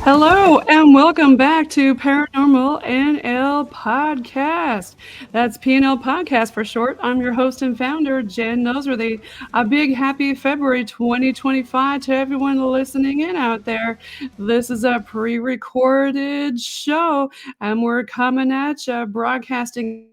Hello and welcome back to Paranormal NL Podcast. That's PNL Podcast for short. I'm your host and founder, Jen Noseworthy. A big happy February 2025 to everyone listening in out there. This is a pre-recorded show and we're coming at you broadcasting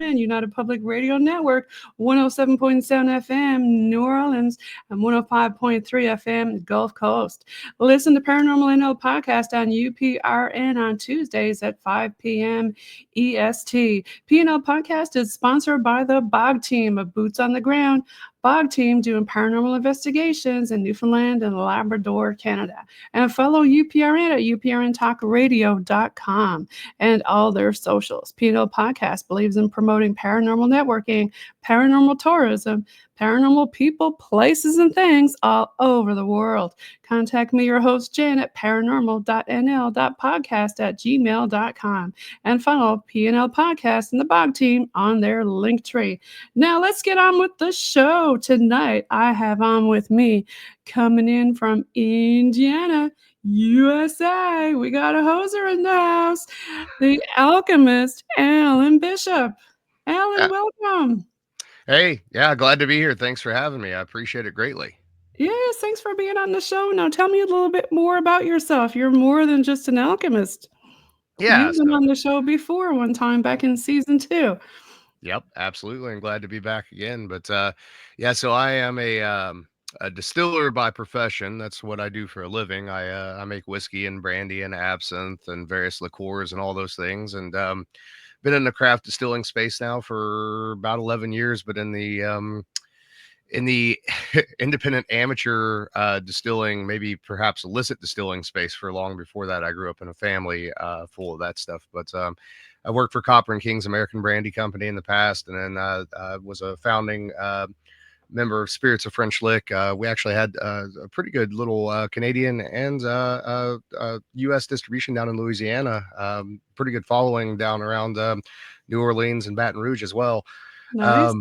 and United Public Radio Network, 107.7 FM, New Orleans, and 105.3 FM, Gulf Coast. Listen to Paranormal NL Podcast on UPRN on Tuesdays at 5 p.m. EST. PNL Podcast is sponsored by the BOG team of Boots on the Ground. BOG team doing paranormal investigations in Newfoundland and Labrador, Canada. And follow UPRN at uprntalkradio.com and all their socials. PNL Podcast believes in promoting paranormal networking, paranormal tourism, paranormal people, places, and things all over the world. Contact me, your host, Jen, at paranormal.nl.podcast@gmail.com and follow PNL Podcast and the BOG team on their link tree. Now, let's get on with the show. Tonight, I have on with me, coming in from Indiana, USA. We got a hoser in the house, the alchemist, Alan Bishop. Alan, welcome. Hey, yeah, glad to be here. Thanks for having me. I appreciate it greatly. Yes, thanks for being on the show. Now tell me a little bit more about yourself. You're more than just an alchemist. Yeah. You've been on the show before one time back in season 2. Yep, absolutely. I'm glad to be back again. But yeah, so I am a distiller by profession. That's what I do for a living. I make whiskey and brandy and absinthe and various liqueurs and all those things. And been in the craft distilling space now for about 11 years, but in the independent amateur distilling, maybe perhaps illicit distilling space for long before that. I grew up in a family full of that stuff. But I worked for Copper and King's American Brandy Company in the past, and then I was a founding member of Spirits of French Lick. We actually had a pretty good little Canadian and U.S. distribution down in Louisiana. Pretty good following down around New Orleans and Baton Rouge as well. Nice.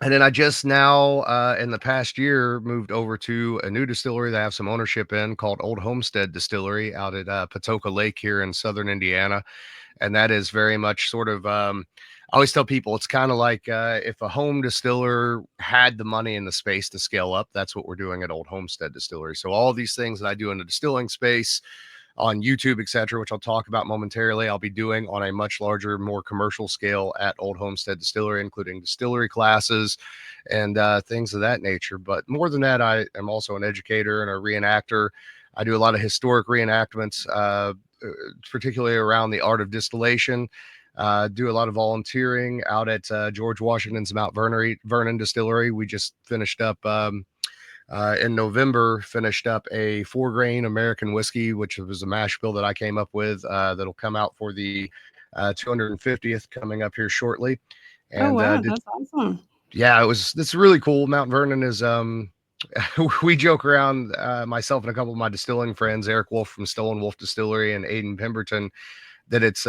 And then I just now, in the past year, moved over to a new distillery that I have some ownership in called Old Homestead Distillery out at Patoka Lake here in southern Indiana. And that is very much sort of, I always tell people it's kind of like if a home distiller had the money and the space to scale up, that's what we're doing at Old Homestead Distillery. So all these things that I do in the distilling space, on YouTube, etc., which I'll talk about momentarily, I'll be doing on a much larger, more commercial scale at Old Homestead Distillery, including distillery classes and things of that nature. But more than that, I am also an educator and a reenactor. I do a lot of historic reenactments, particularly around the art of distillation. Do a lot of volunteering out at George Washington's Mount Vernon Distillery. We just finished up in November, finished up a 4-grain American whiskey, which was a mash bill that I came up with that'll come out for the 250th coming up here shortly. And, wow, that's awesome. Yeah, it's really cool. Mount Vernon is, we joke around, myself and a couple of my distilling friends, Eric Wolf from Stolen Wolf Distillery and Aiden Pemberton, that it's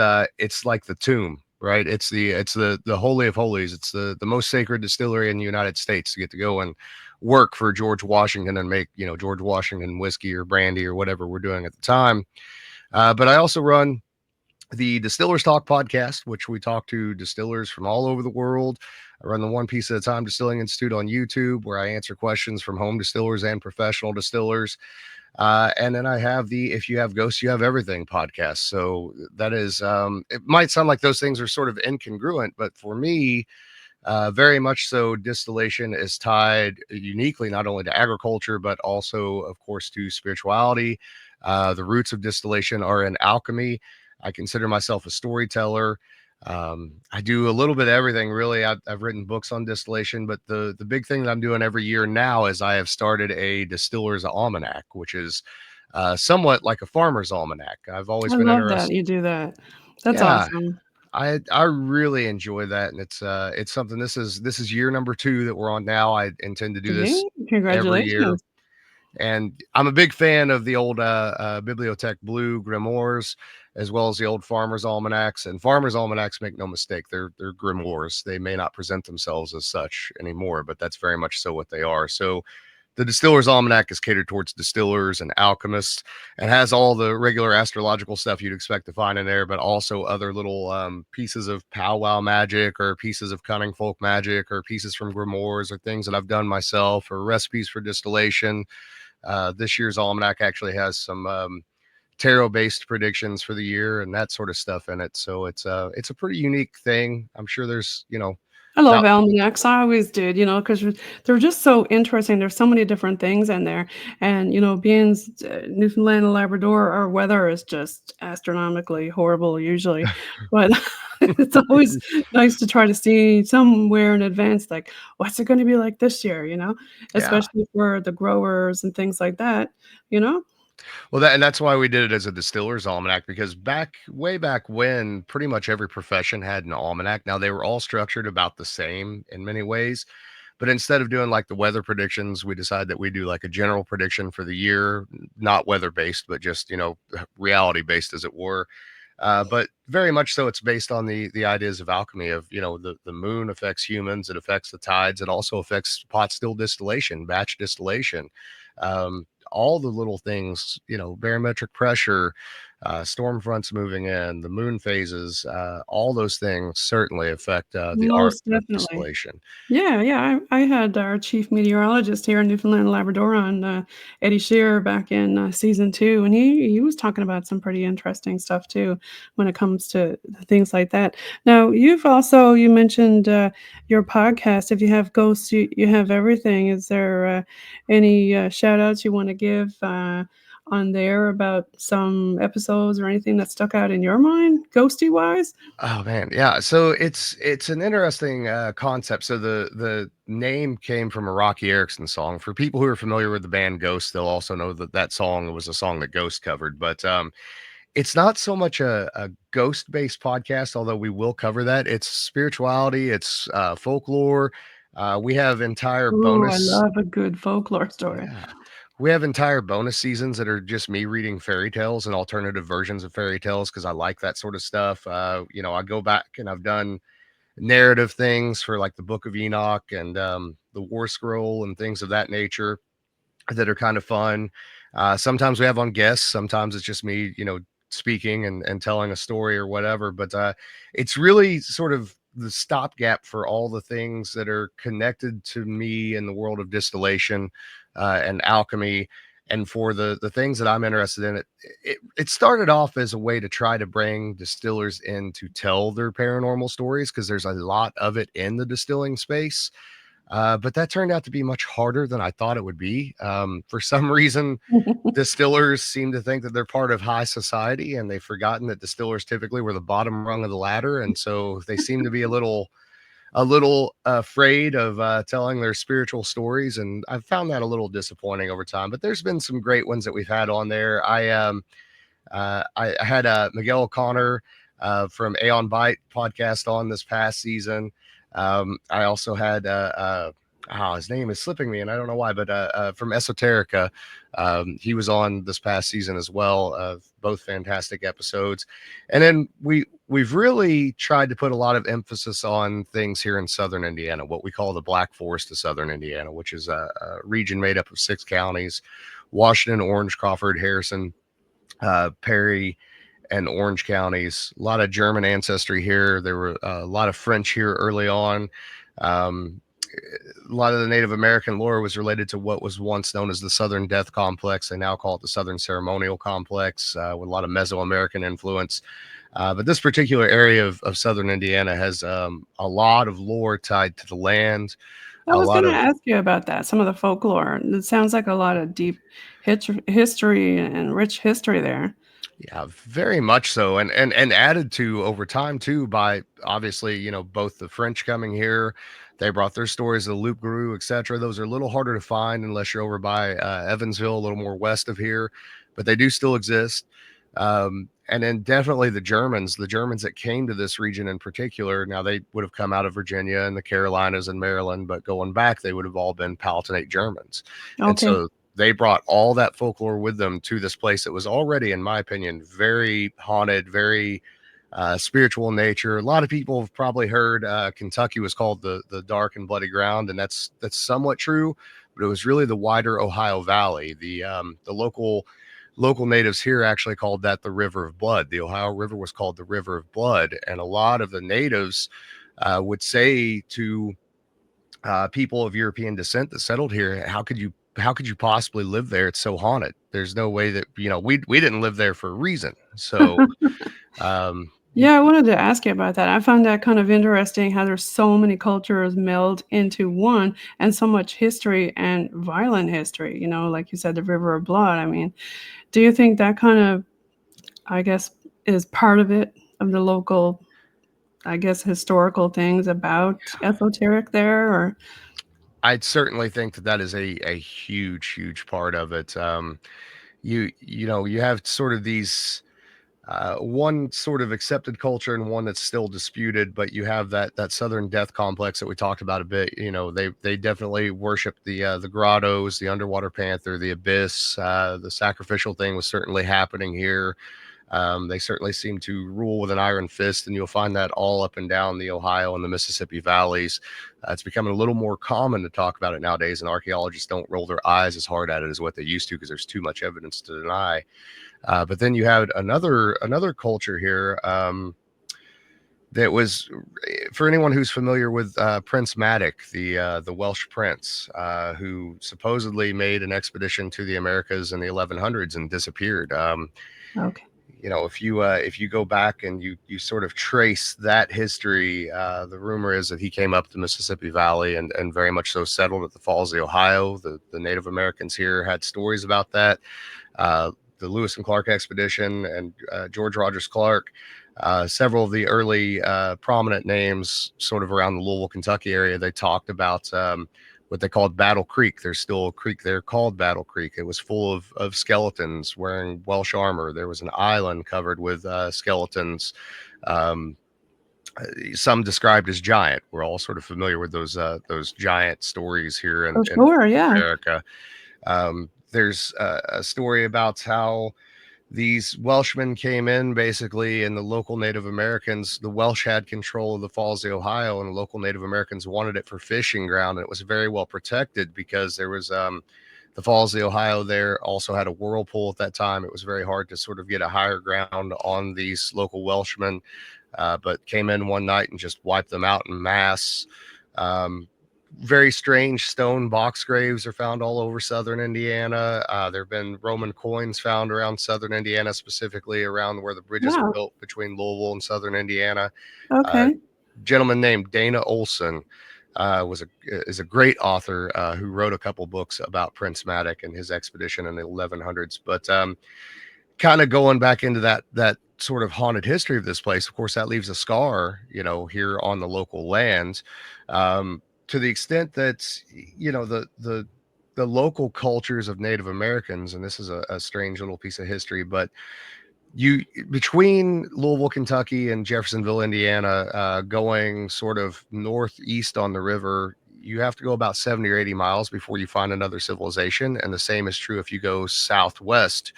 like the tomb. Right. It's the Holy of Holies. It's the most sacred distillery in the United States to get to go and work for George Washington and make, George Washington whiskey or brandy or whatever we're doing at the time. But I also run the Distillers Talk podcast, which we talk to distillers from all over the world. I run the One Piece at a Time Distilling Institute on YouTube, where I answer questions from home distillers and professional distillers. And then I have the If You Have Ghosts, You Have Everything podcast. So that is, it might sound like those things are sort of incongruent, but for me, very much so, distillation is tied uniquely not only to agriculture, but also, of course, to spirituality. The roots of distillation are in alchemy. I consider myself a storyteller. I do a little bit of everything, really. I've written books on distillation, but the big thing that I'm doing every year now is I have started a distiller's almanac, which is somewhat like a farmer's almanac. I've always been interested. That you do that. That's awesome. I really enjoy that, and it's something. This is year number 2 that we're on now. I intend to do this every year. And I'm a big fan of the old Bibliothèque Blue grimoires, as well as the old Farmer's Almanacs. And Farmer's Almanacs, make no mistake, they're grimoires. They may not present themselves as such anymore, but that's very much so what they are. So The Distiller's Almanac is catered towards distillers and alchemists and has all the regular astrological stuff you'd expect to find in there, but also other little pieces of powwow magic or pieces of cunning folk magic or pieces from grimoires or things that I've done myself or recipes for distillation. This year's almanac actually has some tarot-based predictions for the year and that sort of stuff in it. So it's a pretty unique thing. I'm sure there's, I love about almanacs. I always did, because they're just so interesting. There's so many different things in there, and being Newfoundland and Labrador, our weather is just astronomically horrible usually, but it's always nice to try to see somewhere in advance, like what's it going to be like this year, yeah. especially for the growers and things like that, you know. Well, that's why we did it as a distiller's almanac, because way back when, pretty much every profession had an almanac. Now they were all structured about the same in many ways, but instead of doing like the weather predictions, we decided that we do like a general prediction for the year, not weather based, but just reality based, as it were. But very much so, it's based on the ideas of alchemy. Of the moon affects humans, it affects the tides, it also affects pot still distillation, batch distillation. All the little things, barometric pressure, storm fronts moving in, the moon phases, all those things certainly affect the art Most of definitely. distillation. Yeah, yeah. I had our chief meteorologist here in Newfoundland and Labrador on, Eddie Shearer back in season 2, and he was talking about some pretty interesting stuff too when it comes to things like that. Now, you mentioned your podcast. If you have ghosts, you have everything. Is there any shout outs you want to give on there about some episodes or anything that stuck out in your mind, ghosty wise? Oh man, yeah. So it's an interesting concept. So the name came from a Rocky Erickson song. For people who are familiar with the band Ghost, they'll also know that song was a song that Ghost covered. But it's not so much a ghost based podcast, although we will cover that. It's spirituality, it's folklore. We have entire Oh, I bonus. love a good folklore story. Yeah. We have entire bonus seasons that are just me reading fairy tales and alternative versions of fairy tales because I like that sort of stuff. I go back and I've done narrative things for like the Book of Enoch and the War Scroll and things of that nature that are kind of fun. Sometimes we have on guests, sometimes it's just me, speaking and telling a story or whatever. But it's really sort of the stopgap for all the things that are connected to me in the world of distillation and alchemy. And for the things that I'm interested in, it started off as a way to try to bring distillers in to tell their paranormal stories because there's a lot of it in the distilling space. But that turned out to be much harder than I thought it would be. For some reason, distillers seem to think that they're part of high society, and they've forgotten that distillers typically were the bottom rung of the ladder, and so they seem to be a little afraid of telling their spiritual stories, and I've found that a little disappointing over time. But there's been some great ones that we've had on there. I had Miguel O'Connor from Aeon Bite podcast on this past season. I also had his name is slipping me, and I don't know why, but from Esoterica, he was on this past season as well. Both fantastic episodes, and then we've really tried to put a lot of emphasis on things here in Southern Indiana, what we call the Black Forest of Southern Indiana, which is a region made up of 6 counties: Washington, Orange, Crawford, Harrison, Perry, and Orange counties. A lot of German ancestry here. There were a lot of French here early on. Um, a lot of the Native American lore was related to what was once known as the Southern Death Complex. They now call it the Southern Ceremonial Complex, with a lot of Mesoamerican influence. But this particular area of Southern Indiana has a lot of lore tied to the land, I a was lot gonna of ask you about that, some of the folklore. It sounds like a lot of deep history and rich history there. Yeah, very much so, and added to over time too by obviously both the French coming here, they brought their stories of the Loup Garou, etc. Those are a little harder to find unless you're over by Evansville, a little more west of here, but they do still exist. And then definitely the Germans that came to this region in particular. Now they would have come out of Virginia and the Carolinas and Maryland, but going back, they would have all been Palatinate Germans, and Okay. so they brought all that folklore with them to this place that was already, in my opinion, very haunted, very spiritual in nature. A lot of people have probably heard Kentucky was called the dark and bloody ground, and that's somewhat true. but it was really the wider Ohio Valley. The local natives here actually called that the River of Blood. The Ohio River was called the River of Blood, and a lot of the natives would say to people of European descent that settled here, how could you possibly live there? It's so haunted. There's no way that, we didn't live there for a reason. So Yeah, I wanted to ask you about that. I found that kind of interesting how there's so many cultures meld into one and so much history and violent history, like you said, the River of Blood. I mean, do you think that kind of, I guess, is part of it, of the local, I guess, historical things about esoteric there? Or I'd certainly think that is a huge part of it. You have sort of these one sort of accepted culture and one that's still disputed, but you have that Southern death complex that we talked about a bit. They definitely worship the grottos, the underwater panther, the abyss. The sacrificial thing was certainly happening here. They certainly seem to rule with an iron fist, and you'll find that all up and down the Ohio and the Mississippi valleys. It's becoming a little more common to talk about it nowadays, and archaeologists don't roll their eyes as hard at it as what they used to, because there's too much evidence to deny. But then you had another culture here that was, for anyone who's familiar with Prince Madoc, the Welsh prince, who supposedly made an expedition to the Americas in the 1100s and disappeared. okay. If you go back and you sort of trace that history, the rumor is that he came up the Mississippi Valley and very much so settled at the Falls of the Ohio. The Native Americans here had stories about that. The Lewis and Clark expedition and George Rogers Clark, several of the early prominent names sort of around the Louisville, Kentucky area, they talked about what they called Battle Creek. There's still a creek there called Battle Creek. It was full of skeletons wearing Welsh armor. There was an island covered with skeletons, some described as giant. We're all sort of familiar with those giant stories here in America. There's a story about how these Welshmen came in, basically, and the local Native Americans, the Welsh had control of the Falls of the Ohio, and the local Native Americans wanted it for fishing ground. And it was very well protected because there was the Falls of the Ohio there also had a whirlpool at that time. It was very hard to sort of get a higher ground on these local Welshmen, but came in one night and just wiped them out in mass. Very strange stone box graves are found all over southern Indiana. There have been Roman coins found around southern Indiana, specifically around where the bridges were built between Louisville and southern Indiana. Okay. Gentleman named Dana Olson is a great author who wrote a couple books about Prince Madoc and his expedition in the 1100s. But kind of going back into that sort of haunted history of this place, of course, that leaves a scar, here on the local land. To the extent that, the local cultures of Native Americans, and this is a strange little piece of history, but between Louisville, Kentucky and Jeffersonville, Indiana, going sort of northeast on the river, you have to go about 70 or 80 miles before you find another civilization. And the same is true if you go southwest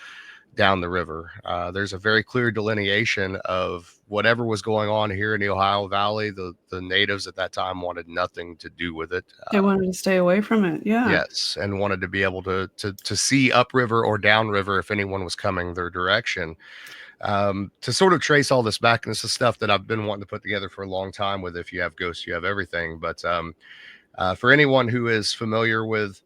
down the river. There's a very clear delineation of whatever was going on here in the Ohio Valley. The natives at that time wanted nothing to do with it. They wanted to stay away from it. Yeah. Yes, and wanted to be able to see upriver or downriver if anyone was coming their direction. To sort of trace all this back, and this is stuff that I've been wanting to put together for a long time with If You Have Ghosts, You Have Everything. But for anyone who is familiar with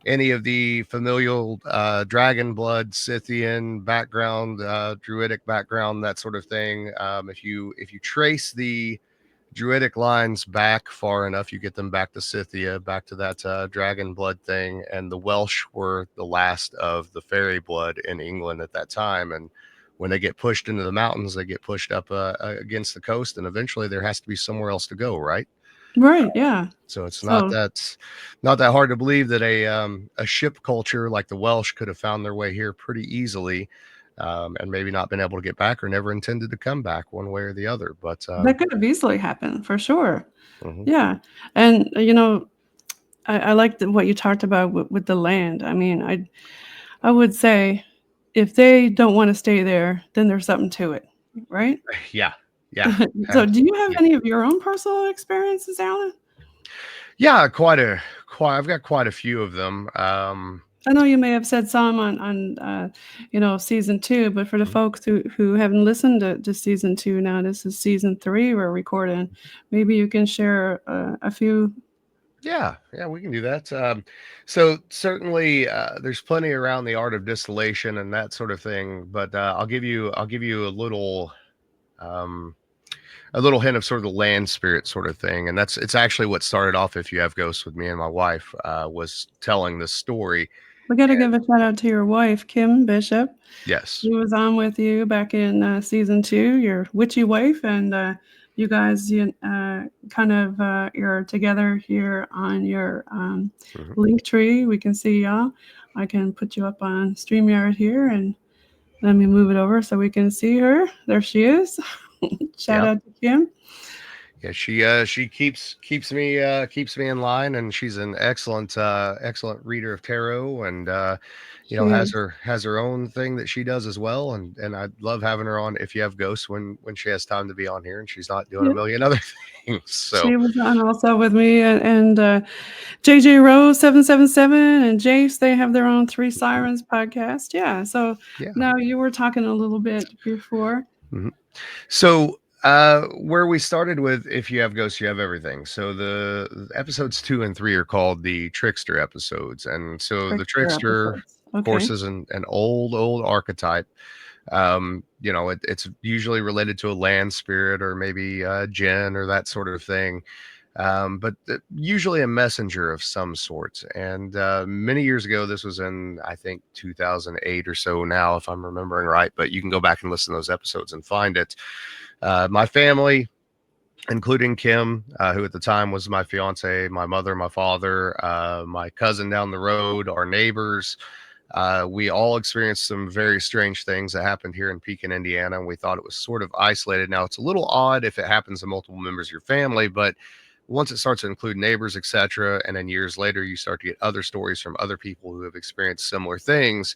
any of the familial dragon blood, Scythian background, Druidic background, that sort of thing. If you trace the Druidic lines back far enough, you get them back to Scythia, back to that dragon blood thing. And the Welsh were the last of the fairy blood in England at that time. And when they get pushed into the mountains, they get pushed up against the coast, and eventually there has to be somewhere else to go, right? Right. Yeah. So it's not that hard to believe that a ship culture like the Welsh could have found their way here pretty easily, and maybe not been able to get back or never intended to come back one way or the other. But that could have easily happened for sure. Mm-hmm. Yeah. And, I like what you talked about with the land. I mean, I would say if they don't want to stay there, then there's something to it. Right. Yeah. So do you have any of your own personal experiences, Alan? Yeah, quite a I've got quite a few of them. I know you may have said some on season 2, but for the Mhm. folks who haven't listened to season 2, now this is season 3 we're recording. Maybe you can share a few. Yeah, yeah, we can do that. So certainly, there's plenty around the art of distillation and that sort of thing. But I'll give you um, a little hint of sort of the land spirit sort of thing, and it's actually what started off. If you have ghosts with me and my wife, was telling this story. We got to And give a shout out to your wife, Kim Bishop. yes, She was on with you back in season 2, your witchy wife, and you guys kind of you're together here on your mhm, link tree. We can see y'all. I can put you up on StreamYard here, and let me move it over so we can see her. There she is. Shout yeah. out to Kim. Yeah, she keeps me in line, and she's an excellent reader of tarot, and She has is. her own thing that she does as well, and I love having her on if you have ghosts when she has time to be on here and she's not doing a Yeah, million other things. So she was on also with me, and JJ Rose 777 and Jace. They have their own Three mhm, Sirens podcast. Yeah. So yeah. now you were talking a little bit before. Mhm. So, where we started with if you have ghosts, you have everything. So the episodes 2 and 3 are called the trickster episodes, and so the Trickster trickster, episodes. of course, Okay. is an old archetype. It's usually related to a land spirit or maybe a jinn or that sort of thing. But usually a messenger of some sort. And many years ago, this was in, I think, 2008 or so now, if I'm remembering right. But you can go back and listen to those episodes and find it. My family, including Kim, who at the time was my fiance, my mother, my father, my cousin down the road, our neighbors, we all experienced some very strange things that happened here in Pekin, Indiana, and we thought it was sort of isolated. Now, it's a little odd if it happens to multiple members of your family, but once it starts to include neighbors, etc., and then years later you start to get other stories from other people who have experienced similar things,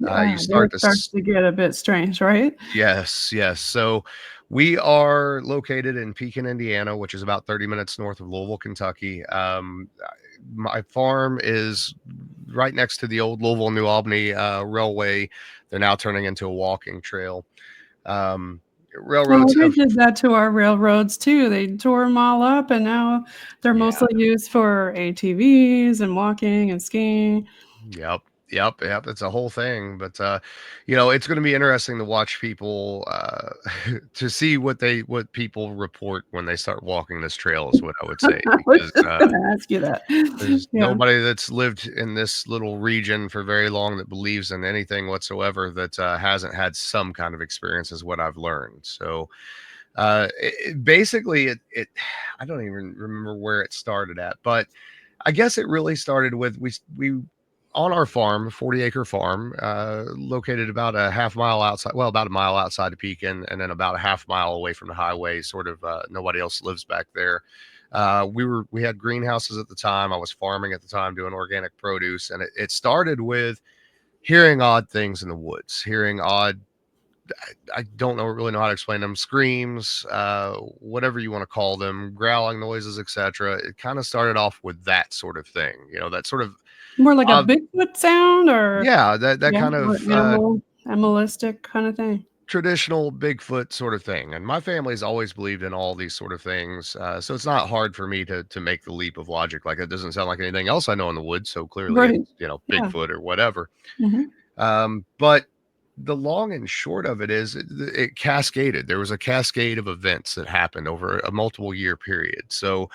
you Yeah, then start it starts to get a bit strange, right? yes, yes. So we are located in Pekin, Indiana, which is about 30 minutes north of Louisville, Kentucky. My farm is right next to the old Louisville New Albany Railway. They're now turning into a walking trail. Um, Well, Railroads they have, did that to our railroads too. They tore them all up, and now they're yeah. mostly used for ATVs and walking and skiing. Yep. Yep. It's a whole thing. But it's gonna be interesting to watch people to see what people report when they start walking this trail is what I would say. I was Because just gonna ask you that. there's Yeah. nobody that's lived in this little region for very long that believes in anything whatsoever that hasn't had some kind of experience is what I've learned. So basically it I don't even remember where it started at, but I guess it really started with we on our farm, 40-acre farm, located about a half mile outside, well, about a mile outside of Pekin, and then about a half mile away from the highway. Sort of, nobody else lives back there. We had greenhouses at the time. I was farming at the time, doing organic produce, and it started with hearing odd things in the woods, hearing odd. I don't really know how to explain them. Screams, whatever you want to call them, growling noises, etc. It kind of started off with that sort of thing, that sort of More like a uh, Bigfoot sound, or yeah, that yeah, kind or of animalistic kind of thing. traditional Bigfoot sort of thing. And my family's always believed in all these sort of things, so it's not hard for me to make the leap of logic. Like it doesn't sound like anything else I know in the woods, so clearly Right. it's Yeah. Bigfoot or whatever. Mhm. But the long and short of it is it cascaded. There was a cascade of events that happened over a multiple year period. So,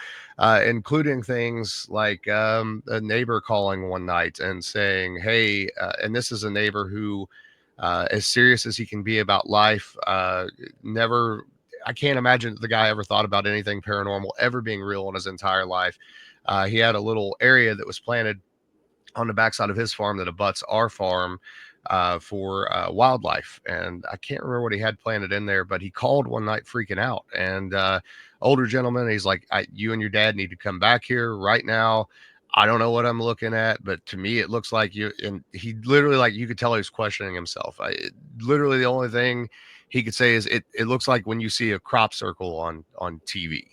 including things like a neighbor calling one night and saying, "Hey," and this is a neighbor who, as serious as he can be about life, never. I can't imagine that the guy ever thought about anything paranormal ever being real in his entire life. He had a little area that was planted on the backside of his farm that abuts our farm for wildlife. And I can't remember what he had planted in there, but he called one night freaking out. And older gentleman, he's like, you and your dad need to come back here right now. I don't know what I'm looking at, but to me, it looks like you. And he literally, like, you could tell he was questioning himself. Literally, the only thing he could say is, it looks like when you see a crop circle on TV.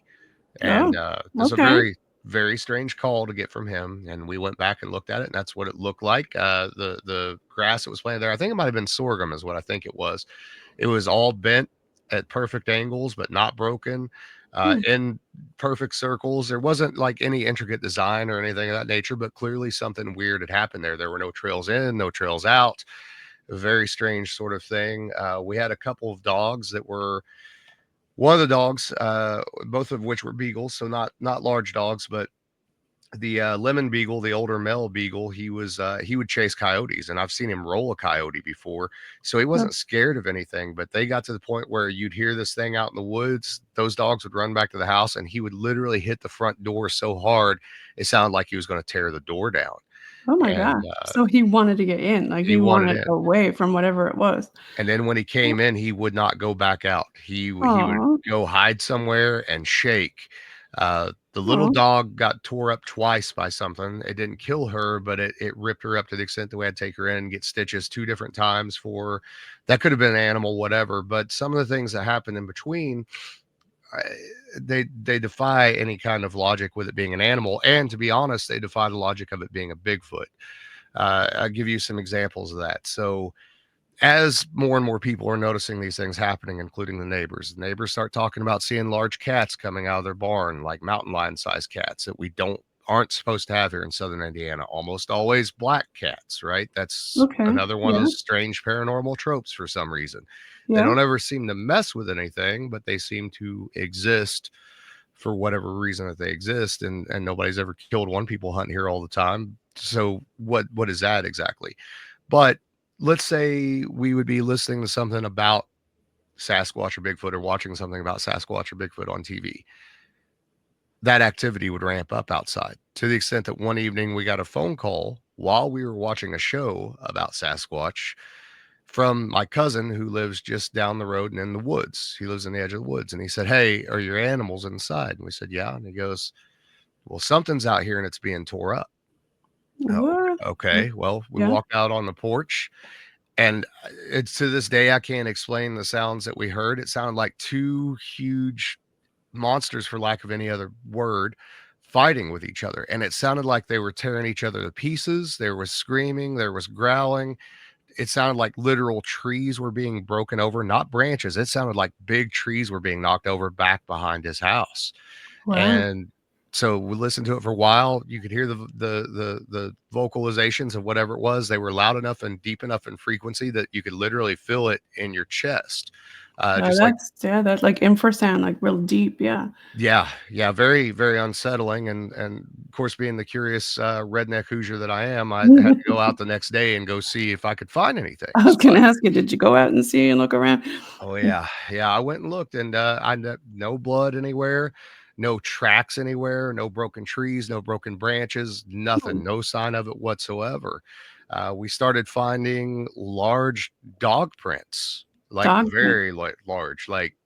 Oh, And there's a okay. very strange call to get from him. And we went back and looked at it, and that's what it looked like. The grass that was planted there, I think it might have been sorghum, is what I think it was. It was all bent at perfect angles, but not broken, Hmm. in perfect circles. There wasn't like any intricate design or anything of that nature, but clearly something weird had happened there. There were no trails in, no trails out. A very strange sort of thing. We had a couple of dogs that were one of the dogs, both of which were beagles, so not large dogs, but the lemon beagle, the older male beagle, he would chase coyotes, and I've seen him roll a coyote before, so he Yeah. wasn't scared of anything. But they got to the point where you'd hear this thing out in the woods, those dogs would run back to the house, and he would literally hit the front door so hard it sounded like he was going to tear the door down. Oh my And gosh. So he wanted to get in, like, he he wanted wanted in. away from whatever it was. And then when he came in, he would not go back out. He would Aw, go hide somewhere and shake. The little aw. dog got tore up twice by something. It didn't kill her, but it ripped her up to the extent that we had to take her in and get stitches 2 different times for that could have been an animal, whatever. But some of the things that happened in between, I, they defy any kind of logic with it being an animal. And to be honest, they defy the logic of it being a Bigfoot. I'll give you some examples of that. So as more and more people are noticing these things happening, including the neighbors start talking about seeing large cats coming out of their barn, like mountain lion sized cats that we aren't supposed to have here in southern Indiana. Almost always black cats, right? That's Okay. another one of Yeah. those strange paranormal tropes for some reason. They Yeah. don't ever seem to mess with anything, but they seem to exist for whatever reason that they exist. And nobody's ever killed one. People hunt here all the time. So what is that exactly? But let's say we would be listening to something about Sasquatch or Bigfoot, or watching something about Sasquatch or Bigfoot on TV. That activity would ramp up outside to the extent that one evening we got a phone call while we were watching a show about Sasquatch from my cousin who lives just down the road and in the woods. He lives in the edge of the woods. And he said, "Hey, are your animals inside?" And we said, "Yeah." And he goes, "Well, something's out here and it's being tore up." Oh, What? okay. Well, we Yeah. walked out on the porch. And it's to this day, I can't explain the sounds that we heard. It sounded like 2 huge monsters, for lack of any other word, fighting with each other. And it sounded like they were tearing each other to pieces. There was screaming, there was growling. It sounded like literal trees were being broken over, not branches. It sounded like big trees were being knocked over back behind his house. Wow. And so we listened to it for a while. You could hear the vocalizations of whatever it was. They were loud enough and deep enough in frequency that you could literally feel it in your chest. Just like, That's like infrasound, like real deep, yeah. yeah, very, very unsettling. And of course, being the curious redneck Hoosier that I am, I had to go out the next day and go see if I could find anything. I was So gonna ask you, did you go out and see and look around? oh yeah, yeah. I went and looked, and no blood anywhere, no tracks anywhere, no broken trees, no broken branches, nothing, no sign of it whatsoever. We started finding large dog prints, like Dog print. very large, like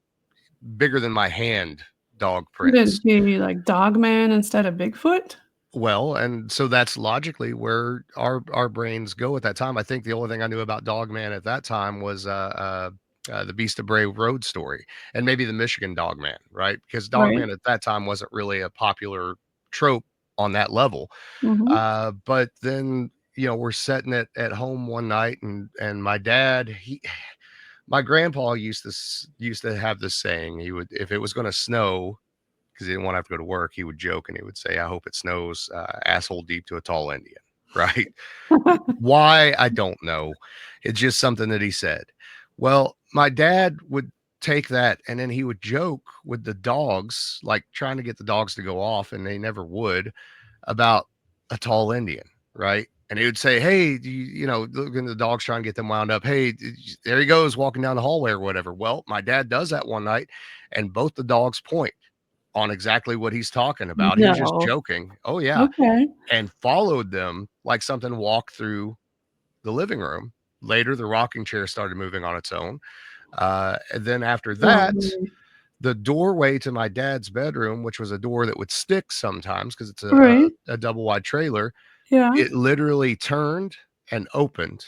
bigger than my hand dog Could prints. it be like Dogman instead of Bigfoot? Well, and so that's logically where our brains go at that time. I think the only thing I knew about Dogman at that time was the Beast of Bray Road story, and maybe the Michigan Dogman, right? Because Right. Dogman at that time wasn't really a popular trope on that level. Mhm. But then we're sitting at home one night, and my dad, my grandpa used to have this saying. He would, if it was going to snow, because he didn't want to have to go to work, he would joke and he would say, "I hope it snows asshole deep to a tall Indian." Right? Why? I don't know. It's just something that he said. Well, my dad would take that and then he would joke with the dogs, like trying to get the dogs to go off, and they never would, about a tall Indian, right? And he would say, "Hey, look at the dogs trying to get them wound up. Hey, there he goes walking down the hallway or whatever." Well, my dad does that one night, and both the dogs point on exactly what he's talking about. He was just No. joking. Oh, yeah. Okay. And followed them like something walked through the living room. Later, the rocking chair started moving on its own. And then after Oh, that, really? the doorway to my dad's bedroom, which was a door that would stick sometimes because it's Right. a double wide trailer, Yeah. it literally turned and opened.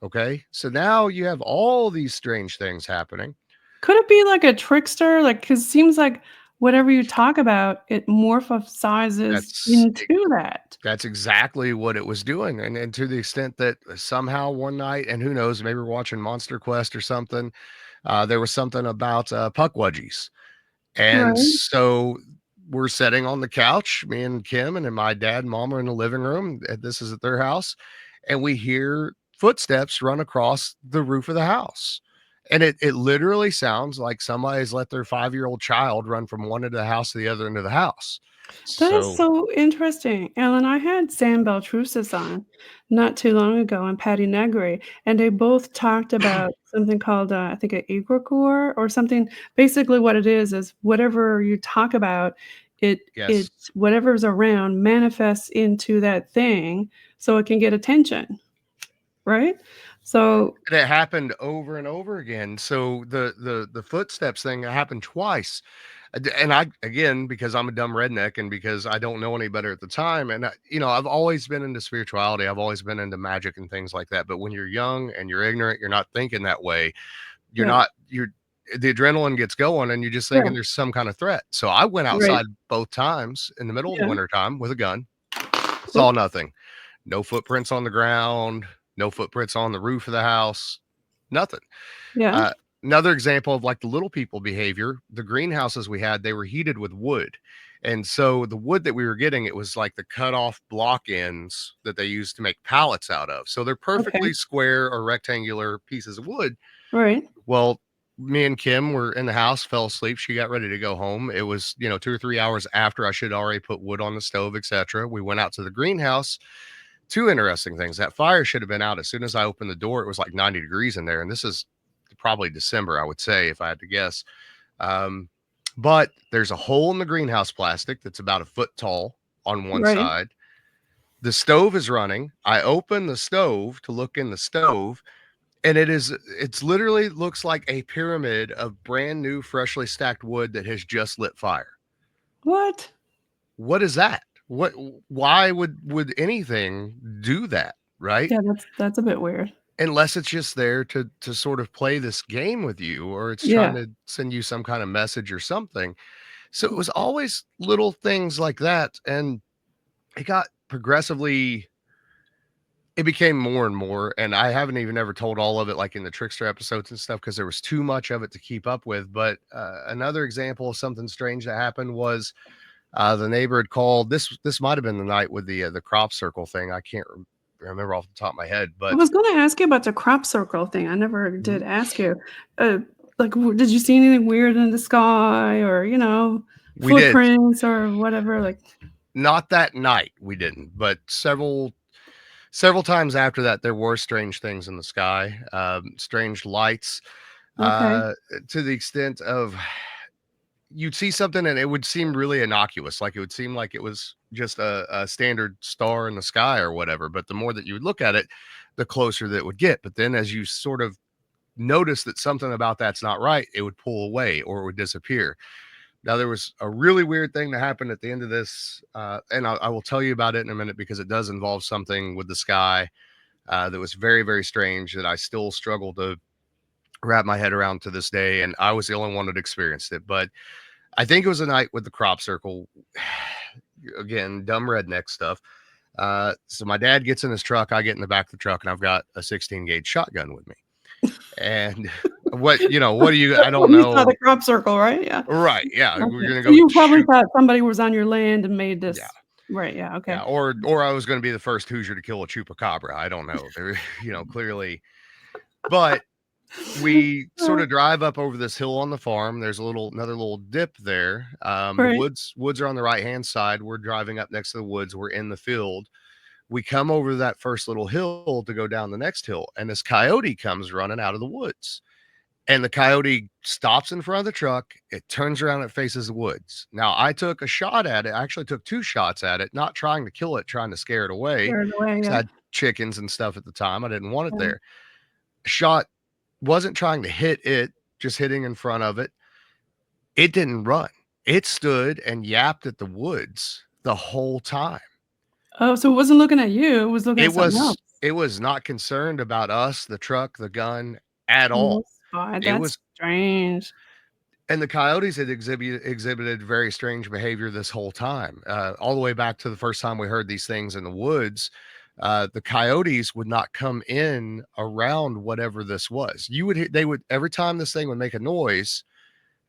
Okay. So now you have all these strange things happening. Could it be like a trickster? Like, 'cause it seems like whatever you talk about, it morphosizes That's into that. That's exactly what it was doing, and to the extent that somehow one night, and who knows, maybe we're watching Monster Quest or something, there was something about, puckwudgies, and Right. so we're sitting on the couch, me and Kim, and then my dad and mom are in the living room, this is at their house, and we hear footsteps run across the roof of the house, and it literally sounds like somebody's let their five-year-old child run from one end of the house to the other end of the house. That is So so interesting. Alan, I had Sam Beltrusis on not too long ago and Patty Negri, and they both talked about something called, I think, an egregore or something. Basically, what it is whatever you talk about, it yes. whatever's around manifests into that thing, so it can get attention, right? So, And it happened over and over again. So the footsteps thing happened twice. And I again, because I'm a dumb redneck and because I don't know any better at the time, and I've always been into spirituality. I've always been into magic and things like that. But when you're young and you're ignorant, you're not thinking that way. You're yeah, not you're The adrenaline gets going and you're just yeah, thinking there's some kind of threat. So I went right, outside both times in the middle of the yeah, winter time with a gun, saw oop, nothing. No footprints on the ground, no footprints on the roof of the house, nothing. yeah, Uh, Another example of like the little people behavior, the greenhouses we had, they were heated with wood. And so the wood that we were getting, it was like the cut off block ends that they used to make pallets out of. So they're okay, perfectly square or rectangular pieces of wood. right, Well, me and Kim were in the house, fell asleep. She got ready to go home. It was, 2 or 3 hours after I should already put wood on the stove, etc. We went out to the greenhouse. Two interesting things. That fire should have been out as soon as I opened the door. It was like 90 degrees in there. And this is probably December, I would say, if I had to guess. Um, but there's a hole in the greenhouse plastic that's about a foot tall on one right. side. The stove is running. I open the stove to look in the stove, and it's literally looks like a pyramid of brand new, freshly stacked wood that has just lit fire. What? What is that? What Why would anything do that, right? Yeah, that's a bit weird. Unless it's just there to sort of play this game with you, or it's trying Yeah, to send you some kind of message or something. So it was always little things like that, and it got progressively it became more and more, and I haven't even ever told all of it, like, in the Trickster episodes and stuff, because there was too much of it to keep up with. But, another example of something strange that happened was, the neighbor had called. This might have been the night with the crop circle thing. I can't remember off the top of my head, I but was gonna ask you about the crop circle thing. I never Mhm. did ask you. Uh, like, did you see anything weird in the sky or, We did. footprints or whatever? Like, Not that night, we didn't, but several times after that, there were strange things in the sky, strange lights, okay, uh, to the extent of you'd see something and it would seem really innocuous, like it would seem like it was just a standard star in the sky or whatever. But the more that you would look at it, the closer that it would get. But then as you sort of notice that something about that's not right, it would pull away or it would disappear. Now, there was a really weird thing that happened at the end of this, and I will tell you about it in a minute because it does involve something with the sky that was very, very strange that I still struggle to wrap my head around to this day. And I was the only one that experienced it. But I think it was a night with the crop circle. Again, dumb redneck stuff. So my dad gets in his truck, I get in the back of the truck, and I've got a 16 gauge shotgun with me. And what do you, I don't when you saw know. the crop circle, right? Yeah. Right. Yeah. We're Okay. going to So go you probably shoot. thought somebody was on your land and made Yeah. this. Right. Yeah. Yeah. Okay. Or I was going to be the first Hoosier to kill a chupacabra. I don't know. There, clearly, but we sort Uh, of drive up over this hill on the farm. There's another little dip there. The right. woods are on the right hand side. We're driving up next to the woods. We're in the field. We come over that first little hill to go down the next hill, and this coyote comes running out of the woods. And the coyote stops in front of the truck. It turns around, it faces the woods. Now, I took a shot at it. I actually took two shots at it, not trying to kill it, trying to scare it away. Scared away. Because I Yeah. had chickens and stuff at the time. I didn't want it Yeah. there. Shot wasn't trying to hit it, just hitting in front of it. It didn't run. It stood and yapped at the woods the whole time. Oh, so it wasn't looking at you. It was looking at It something was else. it was not concerned about us, the truck, the gun at Oh, all. spy. It That's was strange. And the coyotes had exhibited very strange behavior this whole time, all the way back to the first time we heard these things in the woods. The coyotes would not come in around whatever this was. They would, every time this thing would make a noise,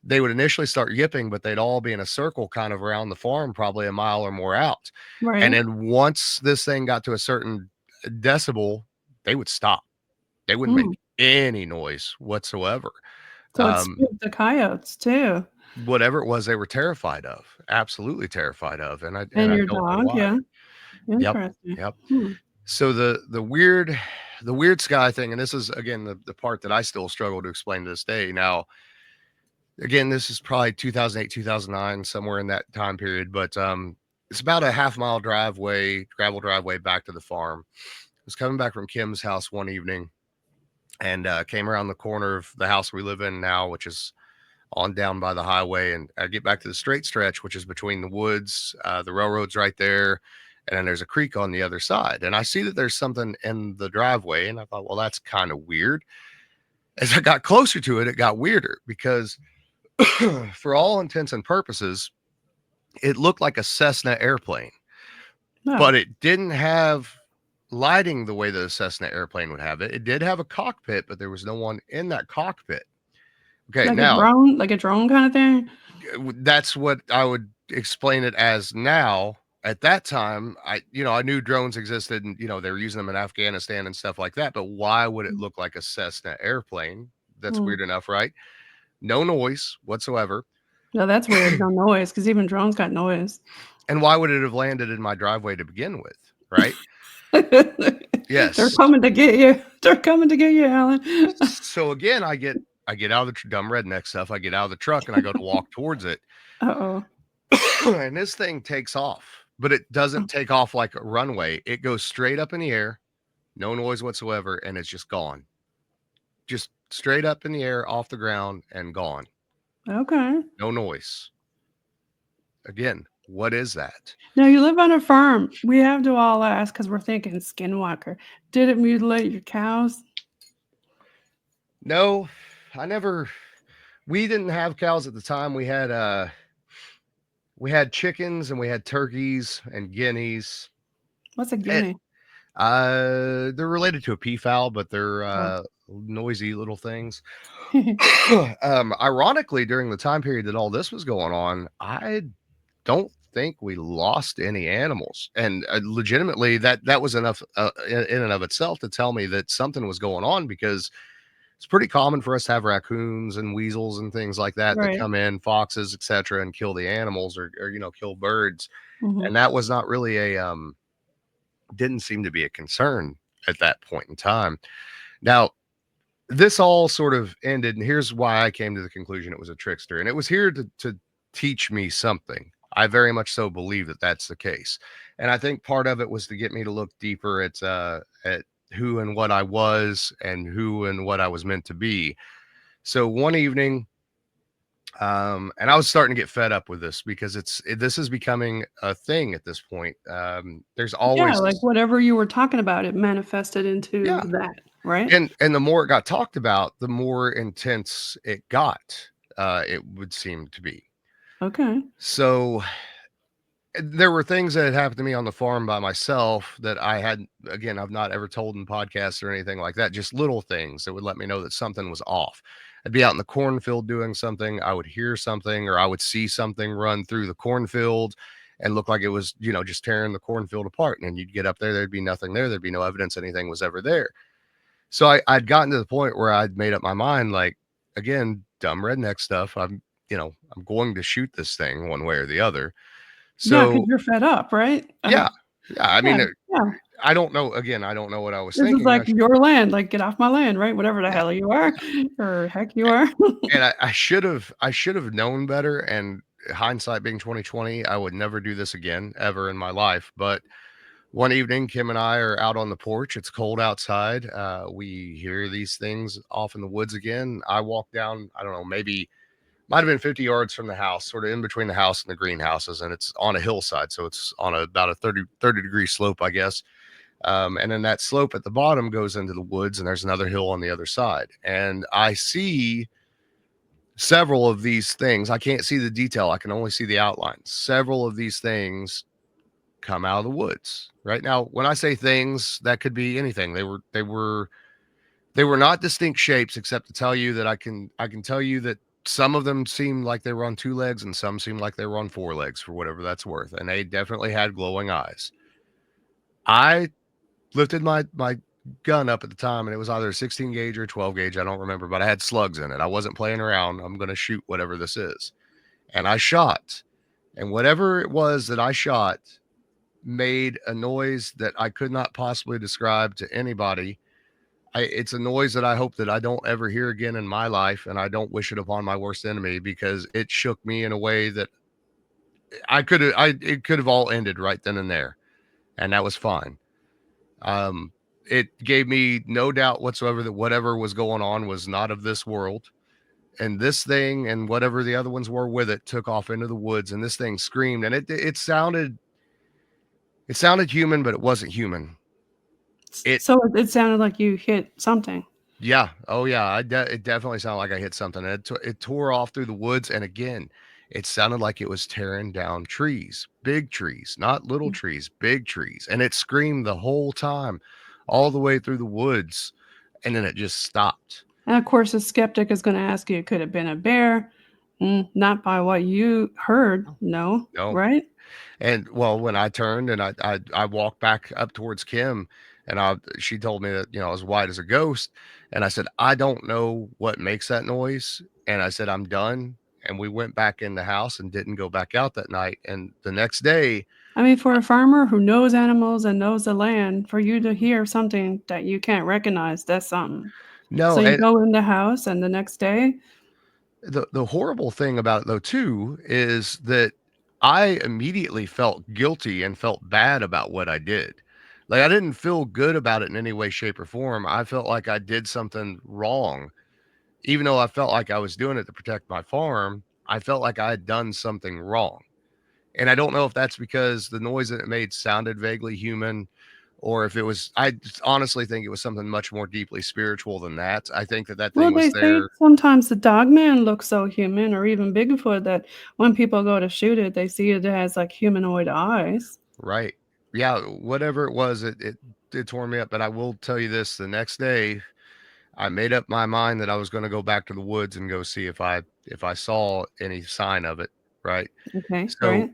they would initially start yipping, but they'd all be in a circle kind of around the farm, probably a mile or more out. And Right. then once this thing got to a certain decibel, they would stop. They wouldn't Mm. make any noise whatsoever. So it spooked the coyotes too. Whatever it was they were terrified of, absolutely terrified of, and And I your don't know dog, why. yeah. Yep, Interesting. yep. Hmm. So the weird sky thing, and this is again the part that I still struggle to explain to this day. Now, again, this is probably 2008, 2009, somewhere in that time period, but it's about a half-mile gravel driveway back to the farm. I was coming back from Kim's house one evening and came around the corner of the house we live in now, which is on down by the highway, and I get back to the straight stretch, which is between the woods, the railroad's right there, and then there's a creek on the other side. And I see that there's something in the driveway, and I thought, well, that's kind of weird. As I got closer to it, it got weirder because for all intents and purposes, it looked like a Cessna airplane, but Oh, it didn't have lighting the way that a Cessna airplane would have it. It did have a cockpit, but there was no one in that cockpit. Okay, now like a drone kind of thing? that's what I would explain it as now. At that time, I knew drones existed and, they were using them in Afghanistan and stuff like that. But why would it look like a Cessna airplane? That's Mm. weird enough, right? No noise whatsoever. No, that's weird. No noise, because even drones got noise. And why would it have landed in my driveway to begin with? Right? They're Yes. coming to get you. They're coming to get you, Alan. So again, I get out of the dumb redneck stuff. I get out of the truck and I go to walk towards it. Uh-oh. And this thing takes off, but it doesn't take off like a runway. It goes straight up in the air, no noise whatsoever, and it's just gone. Just straight up in the air, off the ground, and gone. Okay. No noise. Again, what is that? Now, you live on a farm. We have to all ask because we're thinking skinwalker. Did it mutilate your cows? No, we didn't have cows at the time. We had chickens and we had turkeys and guineas. What's a guinea? They're related to a peafowl, but they're Oh. noisy little things. Ironically, during the time period that all this was going on, I don't think we lost any animals, and legitimately, that was enough in and of itself to tell me that something was going on, because it's pretty common for us to have raccoons and weasels and things like that Right. come in, foxes, etc., and kill the animals or kill birds, Mhm. and that was not really didn't seem to be a concern at that point in time. Now, this all sort of ended, and here's why I came to the conclusion it was a trickster, and it was here to teach me something. I very much so believe that that's the case, and I think part of it was to get me to look deeper at who and what I was and who and what I was meant to be. So one evening, and I was starting to get fed up with this because this is becoming a thing at this point. There's Yeah, always like whatever you were talking about, it manifested into yeah, that, right? and the more it got talked about, the more intense it got. It would seem to be. Okay. So there were things that had happened to me on the farm by myself that I've not ever told in podcasts or anything like that. Just little things that would let me know that something was off. I'd be out in the cornfield doing something. I would hear something, or I would see something run through the cornfield and look like it was, just tearing the cornfield apart. And then you'd get up there, there'd be nothing there. There'd be no evidence anything was ever there. So I'd gotten to the point where I'd made up my mind, like, again, dumb redneck stuff. I'm going to shoot this thing one way or the other. Yeah, because So you're fed up, right? yeah, I Yeah, mean, yeah. I don't know. Again, I don't know what I was This is thinking. like your land, like, "Get off my land," right? Whatever the Yeah, hell you are or heck you are. and I should have known better. And hindsight being 2020, I would never do this again ever in my life. But one evening, Kim and I are out on the porch. It's cold outside. We hear these things off in the woods again. I walk down. I don't know, maybe might have been 50 yards from the house, sort of in between the house and the greenhouses, and it's on a hillside, so it's on about a 30-degree slope, I guess. And then that slope at the bottom goes into the woods, and there's another hill on the other side. And I see several of these things, I can't see the detail, I can only see the outlines. Several of these things come out of the woods. Right now, when I say things, that could be anything. They were not distinct shapes, except to tell you that I can tell you that some of them seemed like they were on 2 legs and some seemed like they were on 4 legs, for whatever that's worth. And they definitely had glowing eyes. I lifted my gun up at the time, and it was either a 16 gauge or a 12 gauge. I don't remember, but I had slugs in it. I wasn't playing around. I'm going to shoot whatever this is. And I shot. And whatever it was that I shot made a noise that I could not possibly describe to anybody. It's a noise that I hope that I don't ever hear again in my life, and I don't wish it upon my worst enemy, because it shook me in a way that it could have all ended right then and there, and that was fine. It gave me no doubt whatsoever that whatever was going on was not of this world, and this thing and whatever the other ones were with it took off into the woods, and this thing screamed, and it sounded human, but it wasn't human. So it sounded like you hit something. Yeah. Oh, yeah. It definitely sounded like I hit something. It tore off through the woods. And again, it sounded like it was tearing down trees, big trees, not little trees, big trees. And it screamed the whole time, all the way through the woods. And then it just stopped. And of course, a skeptic is going to ask you, could it have been a bear? Not by what you heard. No. Right? And well, when I turned and I walked back up towards Kim, and she told me that, I was white as a ghost. And I said, I don't know what makes that noise. And I said, I'm done. And we went back in the house and didn't go back out that night. And the next day, I mean, for a farmer who knows animals and knows the land, for you to hear something that you can't recognize, that's something. no, So you and go in the house, and the next day, the horrible thing about it though too is that I immediately felt guilty and felt bad about what I did. Like, I didn't feel good about it in any way, shape, or form. I felt like I did something wrong. Even though I felt like I was doing it to protect my farm, I felt like I had done something wrong. And I don't know if that's because the noise that it made sounded vaguely human, or if it was, I honestly think it was something much more deeply spiritual than that. I think that well, thing they was say there. sometimes the dogman looks so human, or even Bigfoot, that when people go to shoot it, they see it has like humanoid eyes. Right. Yeah. Whatever it was, it tore me up. But I will tell you this: the next day, I made up my mind that I was going to go back to the woods and go see if I saw any sign of it. Right. Okay, So, right?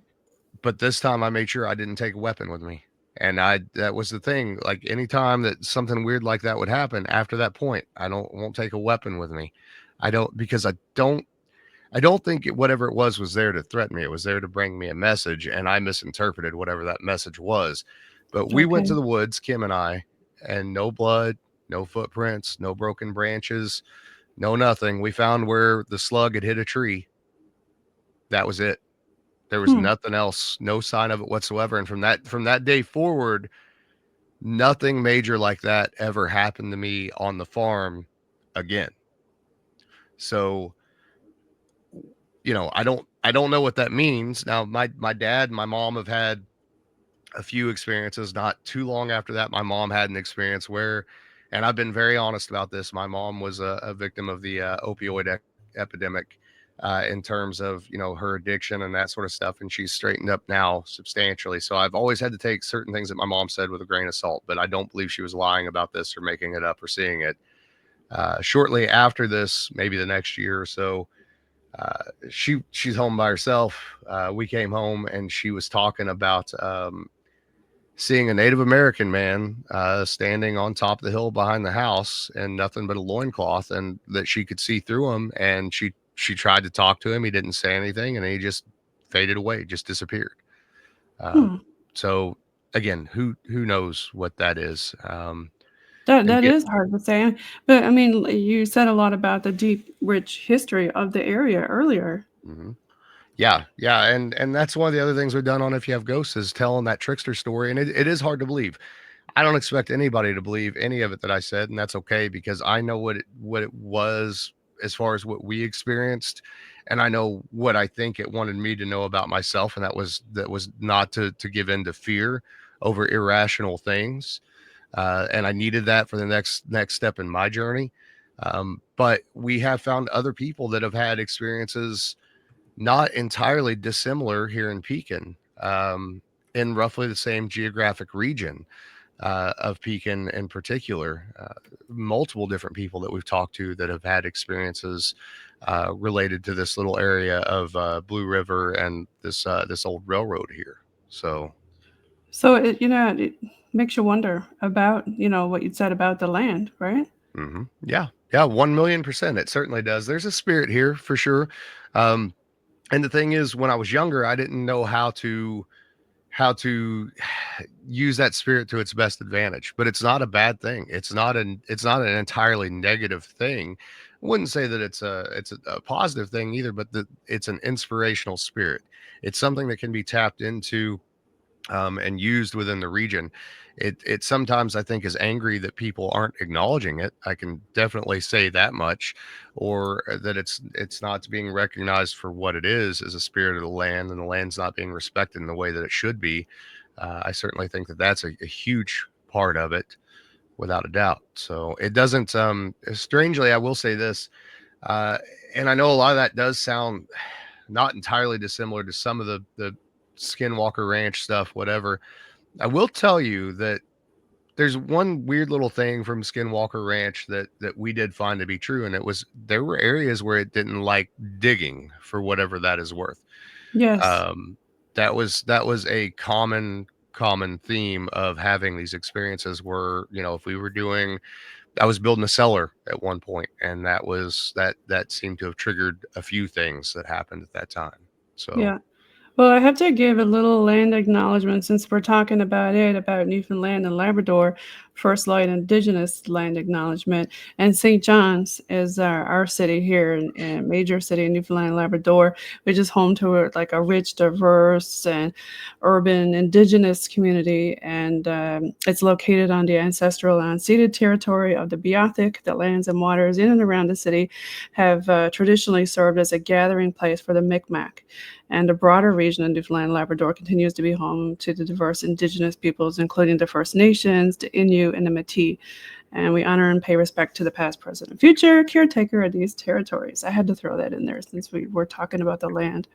but this time I made sure I didn't take a weapon with me. And that was the thing. Like, anytime that something weird like that would happen after that point, I won't take a weapon with me. I don't, because I don't think whatever it was there to threaten me. It was there to bring me a message, and I misinterpreted whatever that message was. But we went Okay. to the woods, Kim and I, and no blood, no footprints, no broken branches, no nothing. We found where the slug had hit a tree. That was it. There was Hmm. nothing else, no sign of it whatsoever. And from that day forward, nothing major like that ever happened to me on the farm again. So, I don't know what that means. Now, my dad and my mom have had a few experiences. Not too long after that, my mom had an experience where, and I've been very honest about this, my mom was a victim of the opioid epidemic, in terms of, her addiction and that sort of stuff, and she's straightened up now substantially. So I've always had to take certain things that my mom said with a grain of salt, but I don't believe she was lying about this or making it up or seeing it. Shortly after this, maybe the next year or so, she's home by herself. We came home and she was talking about seeing a Native American man standing on top of the hill behind the house and nothing but a loincloth, and that she could see through him. And she tried to talk to him. He didn't say anything, and he just faded away, just disappeared. Um, Hmm. so again, who knows what that is? That Again, is hard to say, but I mean, you said a lot about the deep, rich history of the area earlier. mhm. Yeah, and that's one of the other things we've done on If You Have Ghosts is telling that trickster story, and it is hard to believe. I don't expect anybody to believe any of it that I said, and that's okay, because I know what it was as far as what we experienced, and I know what I think it wanted me to know about myself, and that was not to give in to fear over irrational things, and I needed that for the next step in my journey. But we have found other people that have had experiences not entirely dissimilar here in Pekin, in roughly the same geographic region of Pekin in particular. Multiple different people that we've talked to that have had experiences related to this little area of Blue River and this old railroad here. So, So it makes you wonder about, what you said about the land, right? yeah, yeah, 1,000,000%. It certainly does. There's a spirit here for sure. Um, and the thing is, when I was younger, I didn't know how to use that spirit to its best advantage, but it's not a bad thing. It's not an entirely negative thing. I wouldn't say that it's a positive thing either, but it's an inspirational spirit. It's something that can be tapped into and used within the region. It sometimes, I think, is angry that people aren't acknowledging it. I can definitely say that much, or that it's not being recognized for what it is as a spirit of the land, and the land's not being respected in the way that it should be. I certainly think that that's a huge part of it, without a doubt. So it doesn't. Strangely, I will say this, uh, and I know a lot of that does sound not entirely dissimilar to some of the Skinwalker Ranch stuff, whatever. I will tell you that there's one weird little thing from Skinwalker Ranch that we did find to be true, and it was there were areas where it didn't like digging for whatever that is worth. Yes. Um, that was a common theme of having these experiences where, if we were doing, I was building a cellar at one point, and that seemed to have triggered a few things that happened at that time. So, Yeah. Well, I have to give a little land acknowledgement since we're talking about Newfoundland and Labrador, First Light Indigenous land acknowledgement. And St. John's is our city here in major city in Newfoundland and Labrador, which is home to like a rich, diverse, and urban Indigenous community. And it's located on the ancestral and unceded territory of the Beothuk. The lands and waters in and around the city have traditionally served as a gathering place for the Mi'kmaq, and the broader region of Newfoundland and Labrador continues to be home to the diverse Indigenous peoples, including the First Nations, the Innu, and the Métis. And we honor and pay respect to the past, present, and future caretaker of these territories. I had to throw that in there since we were talking about the land.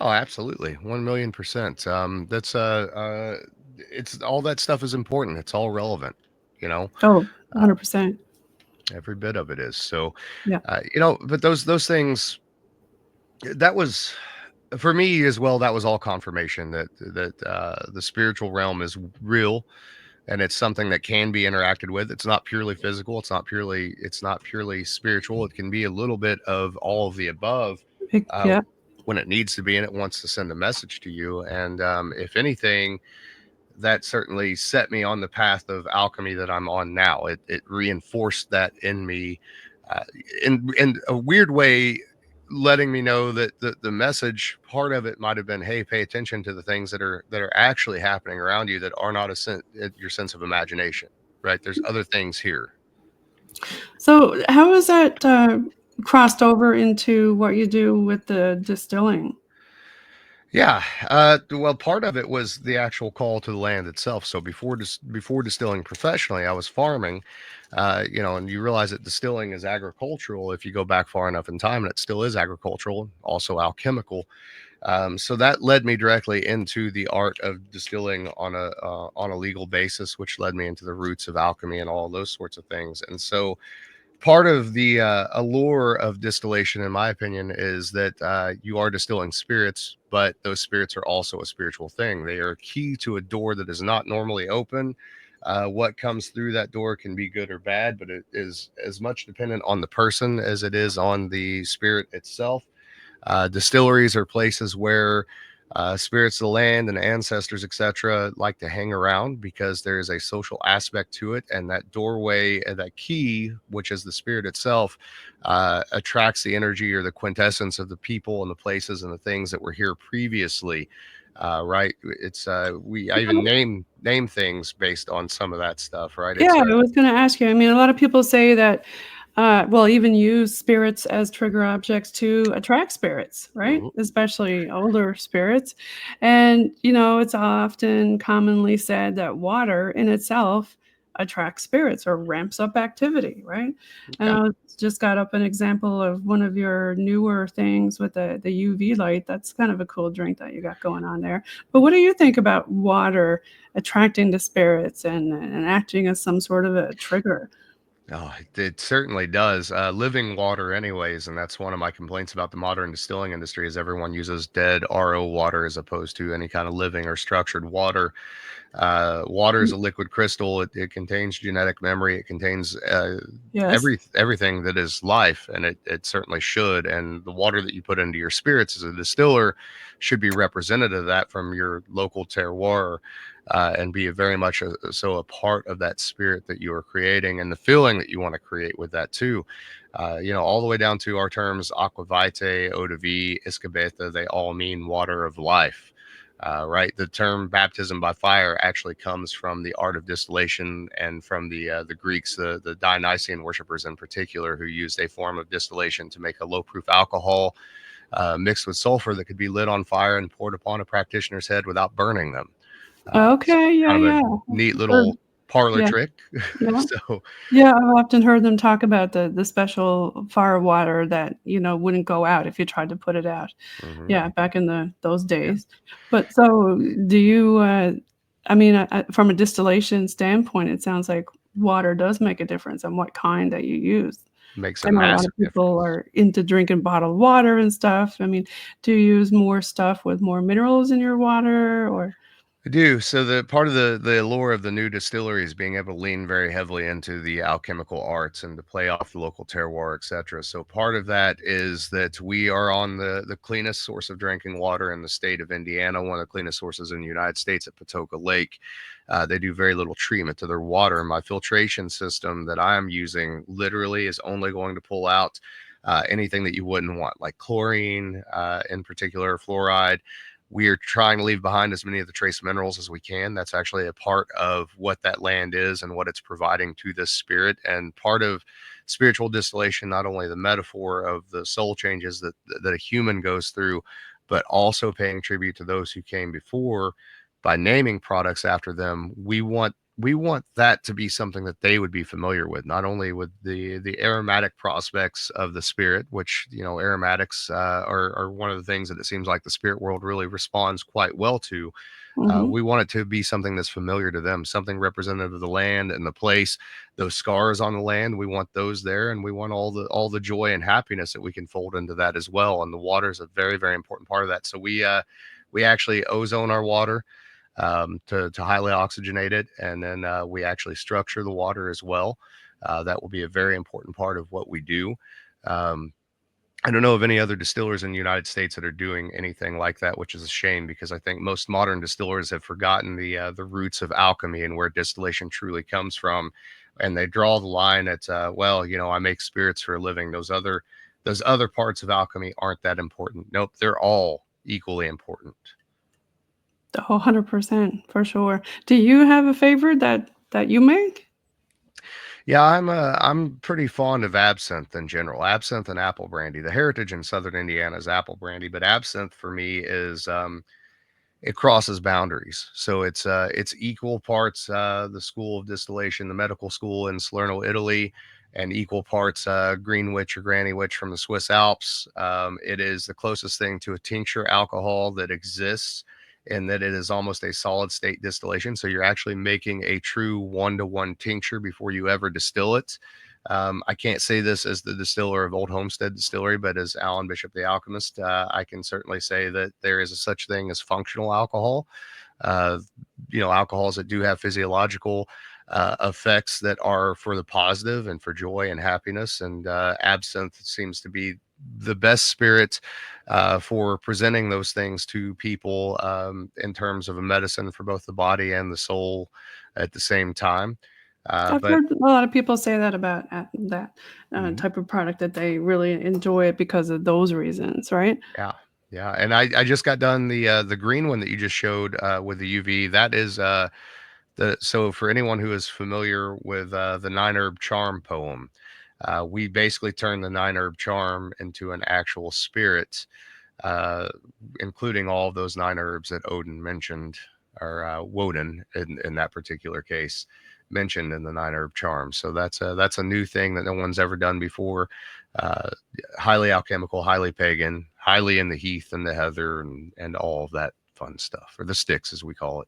oh, absolutely, 1,000,000%. That's it's all that stuff is important. It's all relevant, you know. Oh, Uh, 100%. every bit of it is. So, Yeah. but those things, that was for me as well. That was all confirmation that the spiritual realm is real, and it's something that can be interacted with. It's not purely physical. It's not purely spiritual. It can be a little bit of all of the above. Uh, Yeah. when it needs to be, and it wants to send a message to you. And if anything, that certainly set me on the path of alchemy that I'm on now. It reinforced that in me, uh, in a weird way, letting me know that the message part of it might have been, hey, pay attention to the things that are actually happening around you that are not your sense of imagination. Right? There's other things here. So, how is that crossed over into what you do with the distilling? Yeah, well, part of it was the actual call to the land itself. So before distilling professionally, I was farming, and you realize that distilling is agricultural if you go back far enough in time, and it still is agricultural, also alchemical. So that led me directly into the art of distilling on a legal basis, which led me into the roots of alchemy and all those sorts of things. And so part of the allure of distillation, in my opinion, is that you are distilling spirits, but those spirits are also a spiritual thing. They are key to a door that is not normally open. What comes through that door can be good or bad, but it is as much dependent on the person as it is on the spirit itself. Distilleries are places where spirits of the land and ancestors, etc., like to hang around because there is a social aspect to it, and that doorway, that key, which is the spirit itself, attracts the energy or the quintessence of the people and the places and the things that were here previously. Right? It's I even name things based on some of that stuff. Right? Yeah, It's I was going to ask you. I mean, a lot of people say that, well, even use spirits as trigger objects to attract spirits, right? mhm. Especially older spirits. And, it's often commonly said that water in itself attracts spirits or ramps up activity, right? And Yeah. I just got up an example of one of your newer things with the UV light. That's kind of a cool drink that you got going on there. But what do you think about water attracting the spirits and acting as some sort of a trigger? Oh, it certainly does. Living water, anyways, and that's one of my complaints about the modern distilling industry is everyone uses dead RO water as opposed to any kind of living or structured water. Water is Mm, a liquid crystal. It contains genetic memory. It contains yes. everything that is life, and it certainly should. And the water that you put into your spirits as a distiller should be representative of that from your local terroir, and be very much so a part of that spirit that you are creating and the feeling that you want to create with that too. All the way down to our terms aqua vitae, eau de vie, iscabeta, they all mean water of life. Right, the term baptism by fire actually comes from the art of distillation and from the Greeks, the Dionysian worshippers in particular, who used a form of distillation to make a low proof alcohol mixed with sulfur that could be lit on fire and poured upon a practitioner's head without burning them. So Okay, yeah, kind of a yeah. neat I've heard, little parlor yeah, trick. yeah. So Yeah, I've often heard them talk about the special fire water that, wouldn't go out if you tried to put it out. mhm, Yeah, back in those yeah, days. But so do you, I mean, from a distillation standpoint, it sounds like water does make a difference on what kind that you use. makes I a know a lot of massive people difference. are into drinking bottled water and stuff. I mean, do you use more stuff with more minerals in your water or? I do. So the part of the allure of the new distillery is being able to lean very heavily into the alchemical arts and to play off the local terroir, etc. So part of that is that we are on the cleanest source of drinking water in the state of Indiana, one of the cleanest sources in the United States at Patoka Lake. They do very little treatment to their water. And my filtration system that I'm using literally is only going to pull out anything that you wouldn't want, like chlorine, in particular, fluoride. We are trying to leave behind as many of the trace minerals as we can. That's actually a part of what that land is and what it's providing to this spirit. And part of spiritual distillation, not only the metaphor of the soul changes that a human goes through, but also paying tribute to those who came before by naming products after them. We want that to be something that they would be familiar with, not only with the aromatic prospects of the spirit, which aromatics are one of the things that it seems like the spirit world really responds quite well to. Mhm. We want it to be something that's familiar to them, something representative of the land and the place. Those scars on the land, we want those there, and we want all the joy and happiness that we can fold into that as well. And the water is a very, very important part of that. So we actually ozone our water to highly oxygenate it, and then we actually structure the water as well. That will be a very important part of what we do. Um, I don't know of any other distillers in the United States that are doing anything like that, which is a shame because I think most modern distillers have forgotten the roots of alchemy and where distillation truly comes from, and they draw the line at well, I make spirits for a living. Those other parts of alchemy aren't that important. Nope, they're all equally important. Oh, 100%, for sure. Do you have a favorite that you make? Yeah, I'm pretty fond of absinthe in general. Absinthe and apple brandy. The heritage in Southern Indiana is apple brandy, but absinthe for me is it crosses boundaries. So it's equal parts the school of distillation, the medical school in Salerno, Italy, and equal parts Greenwich or Granny Witch from the Swiss Alps. It is the closest thing to a tincture alcohol that exists, in that it is almost a solid state distillation. So you're actually making a true one-to-one tincture before you ever distill it. I can't say this as the distiller of Old Homestead Distillery, but as Alan Bishop the Alchemist, I can certainly say that there is a such thing as functional alcohol. Uh, Alcohols that do have physiological effects that are for the positive and for joy and happiness. And absinthe seems to be the best spirit for presenting those things to people in terms of a medicine for both the body and the soul at the same time. I've But heard a lot of people say that about that mhm. type of product that they really enjoy it because of those reasons, right? Yeah. Yeah. And I just got done the green one that you just showed with the UV. That is so for anyone who is familiar with the nine herb charm poem, we basically turn the nine herb charm into an actual spirit, uh, including all of those nine herbs that Odin mentioned, or Woden in that particular case. mentioned in the Nine Herb Charms. So that's a new thing that no one's ever done before. Uh, Highly alchemical, highly pagan, highly in the heath and the heather and all of that fun stuff, or the sticks as we call it.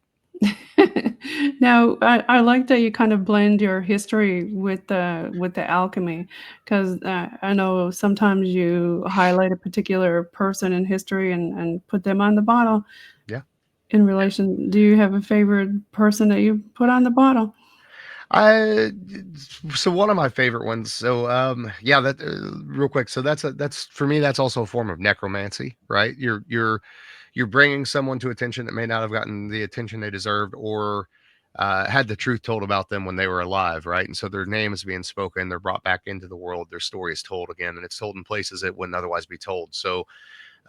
Now, I like that you kind of blend your history with the alchemy, because I know sometimes you highlight a particular person in history and put them on the bottle Yeah. in relation. Do you have a favorite person that you put on the bottle? I so one of my favorite ones. So yeah, that real quick. So that's for me. That's also a form of necromancy, right? You're bringing someone to attention that may not have gotten the attention they deserved, or had the truth told about them when they were alive, right? And so their name is being spoken. They're brought back into the world. Their story is told again, and it's told in places it wouldn't otherwise be told. So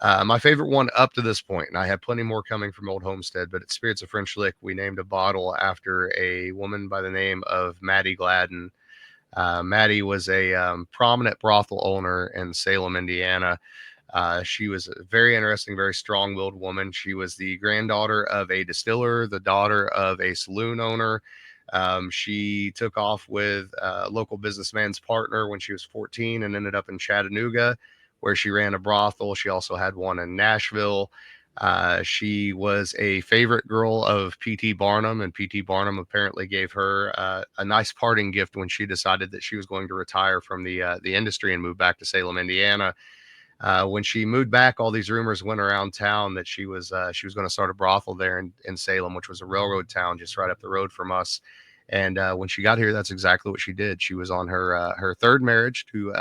my favorite one up to this point, and I have plenty more coming from Old Homestead, but it's Spirits of French Lick. We named a bottle after a woman by the name of Maddie Gladden. Maddie was a prominent brothel owner in Salem, Indiana. She was a very interesting, very strong-willed woman. She was the granddaughter of a distiller, the daughter of a saloon owner. She took off with a local businessman's partner when she was 14 and ended up in Chattanooga, where she ran a brothel. She also had one in Nashville. She was a favorite girl of P.T. Barnum, and P.T. Barnum apparently gave her a nice parting gift when she decided that she was going to retire from the industry and move back to Salem, Indiana. When she moved back, all these rumors went around town that she was going to start a brothel there in Salem, which was a railroad town just right up the road from us. And when she got here, that's exactly what she did. She was on her third marriage to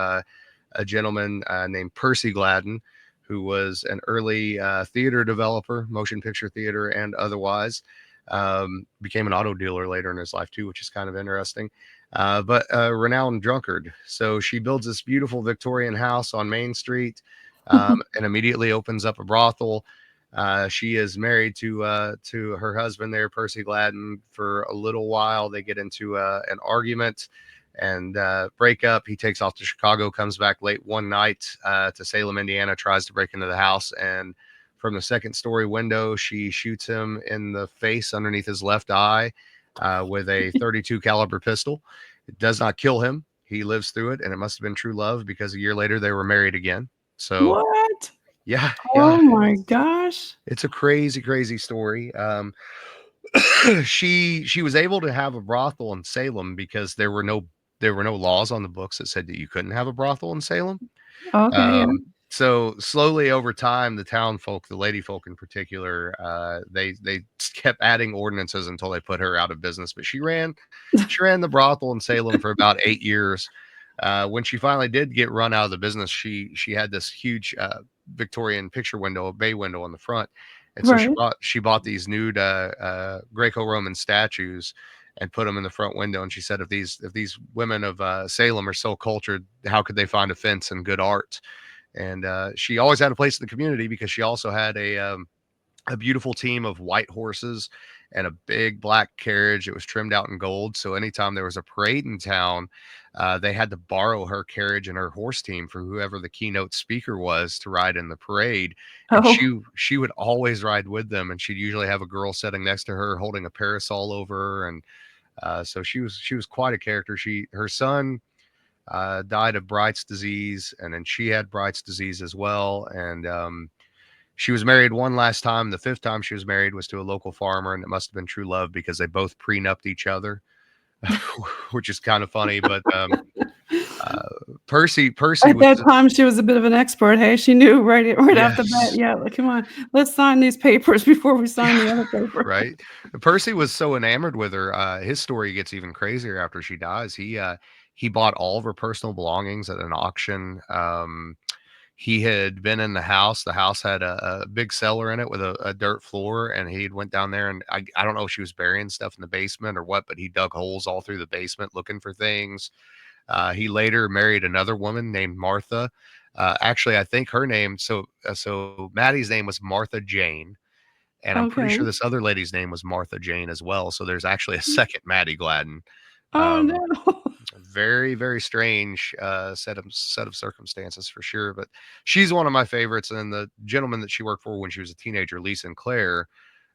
a gentleman named Percy Gladden, who was an early theater developer, motion picture theater and otherwise. Became an auto dealer later in his life too, which is kind of interesting. But a renowned drunkard. So she builds this beautiful Victorian house on Main Street, and immediately opens up a brothel. She is married to her husband there, Percy Gladden, for a little while. They get into an argument and break up. He takes off to Chicago, comes back late one night to Salem, Indiana, tries to break into the house, and from the second story window, she shoots him in the face underneath his left eye with a 32 caliber pistol. It does not kill him. He lives through it, and it must have been true love because a year later they were married again. So What? yeah, yeah, Oh my gosh. it's a crazy, crazy story. She was able to have a brothel in Salem because there were no laws on the books that said that you couldn't have a brothel in Salem. Okay, yeah. So slowly over time, the town folk, the lady folk in particular, they kept adding ordinances until they put her out of business. But she ran the brothel in Salem for about 8 years. When she finally did get run out of the business, she had this huge Victorian picture window, a bay window on the front, and so Right. she bought these nude Greco-Roman statues and put them in the front window. And she said, if these women of Salem are so cultured, how could they find offense in good art? And she always had a place in the community because she also had a beautiful team of white horses and a big black carriage. It was trimmed out in gold. So anytime there was a parade in town, they had to borrow her carriage and her horse team for whoever the keynote speaker was to ride in the parade. And Oh, she would always ride with them, and she'd usually have a girl sitting next to her holding a parasol over her. And so she was quite a character. Her son died of Bright's disease, and then she had Bright's disease as well. And she was married one last time. The fifth time she was married was to a local farmer, and it must have been true love because they both prenupped each other, which is kind of funny. But uh, Percy at was that time, she was a bit of an expert, hey? She knew right off the bat, yes, "Yeah, like, come on, let's sign these papers before we sign yeah, the other paper." right. Percy was so enamored with her. His story gets even crazier after she dies. He bought all of her personal belongings at an auction. He had been in the house. The house had a big cellar in it with a dirt floor, and he went down there, and I don't know if she was burying stuff in the basement or what, but he dug holes all through the basement looking for things. He later married another woman named Martha. Actually, I think her name. So Maddie's name was Martha Jane, and I'm pretty Okay. sure this other lady's name was Martha Jane as well. So there's actually a second Maddie Gladden. Oh, Um, no. Very, very strange set of circumstances for sure. But she's one of my favorites. And the gentleman that she worked for when she was a teenager, Lee Sinclair,